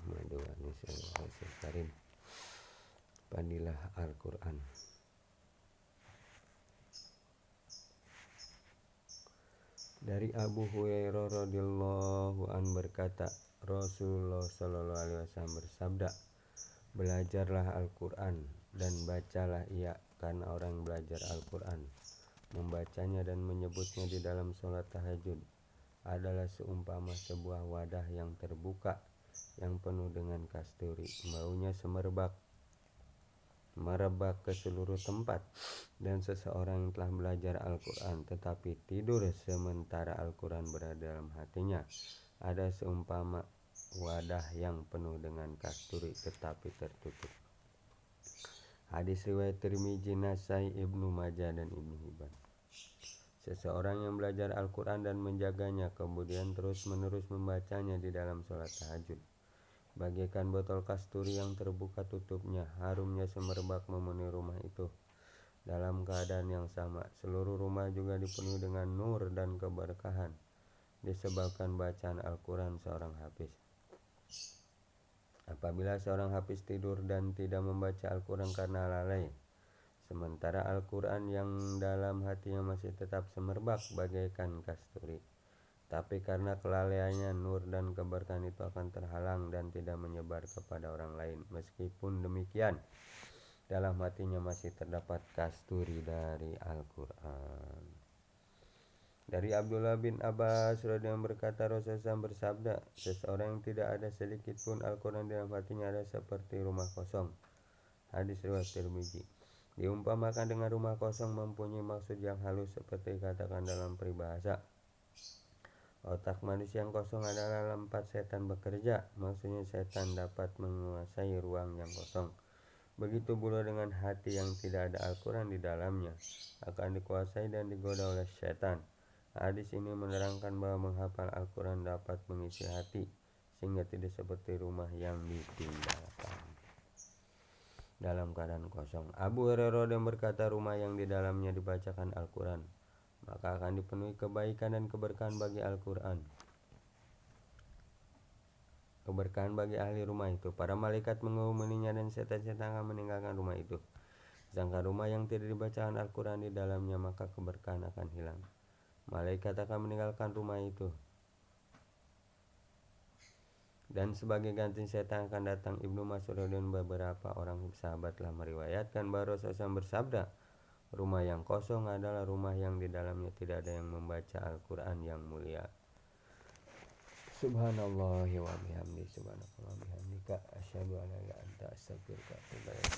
Muhammad wa alihi wasallam. Fadilah Al-Quran. Dari Abu Hurairah radhiyallahu an berkata, Rasulullah sallallahu alaihi wasallam bersabda, belajarlah Al-Quran dan bacalah ia, karena orang belajar Al-Quran, membacanya dan menyebutnya di dalam sholat tahajud adalah seumpama sebuah wadah yang terbuka yang penuh dengan kasturi, baunya merebak ke seluruh tempat. Dan seseorang yang telah belajar Al-Quran tetapi tidur sementara Al-Quran berada dalam hatinya ada seumpama wadah yang penuh dengan kasturi tetapi tertutup. Hadis riwayat Tirmizi, Nasai, Ibnu Majah dan Ibnu Hibban. Seseorang yang belajar Al-Quran dan menjaganya kemudian terus-menerus membacanya di dalam sholat tahajud, bagaikan botol kasturi yang terbuka tutupnya, harumnya semerbak memenuhi rumah itu. Dalam keadaan yang sama, seluruh rumah juga dipenuhi dengan nur dan keberkahan disebabkan bacaan Al-Quran seorang hafiz. Apabila seorang hafiz tidur dan tidak membaca Al-Quran karena lalai, sementara Al-Quran yang dalam hatinya masih tetap semerbak bagaikan kasturi, tapi karena kelalaiannya, nur dan keberkahan itu akan terhalang dan tidak menyebar kepada orang lain. Meskipun demikian, dalam hatinya masih terdapat kasturi dari Al-Quran. Dari Abdullah bin Abbas radhiyallahu berkata, Rasulullah bersabda, seseorang yang tidak ada sedikit pun Al-Quran dalam hatinya ada seperti rumah kosong. Hadis riwayat Tirmizi. Diumpamakan dengan rumah kosong mempunyai maksud yang halus seperti katakan dalam peribahasa, otak manusia yang kosong adalah tempat setan bekerja. Maksudnya setan dapat menguasai ruang yang kosong. Begitu pula dengan hati yang tidak ada Al-Quran di dalamnya, akan dikuasai dan digoda oleh setan. Hadis ini menerangkan bahwa menghafal Al-Quran dapat mengisi hati, sehingga tidak seperti rumah yang ditinggalkan dalam keadaan kosong. Abu Hurairah berkata, rumah yang di dalamnya dibacakan Al-Quran, maka akan dipenuhi kebaikan dan keberkahan bagi Al-Quran. Keberkahan bagi ahli rumah itu. Para malaikat menguruninya dan setan-setan akan meninggalkan rumah itu. Sedangkan rumah yang tidak dibacakan Al-Quran di dalamnya, maka keberkahan akan hilang. Malaikat akan meninggalkan rumah itu. Dan sebagai ganti setan akan datang. Ibnu Mas'ud dan beberapa orang sahabat telah meriwayatkan bahwa Rasulullah bersabda, rumah yang kosong adalah rumah yang di dalamnya tidak ada yang membaca Al-Quran yang mulia. Subhanallah wa bihamdi, subhanakallah bihamdika, asyhadu an la ilaha illa anta, astaghfiruka wa atubu ilaik.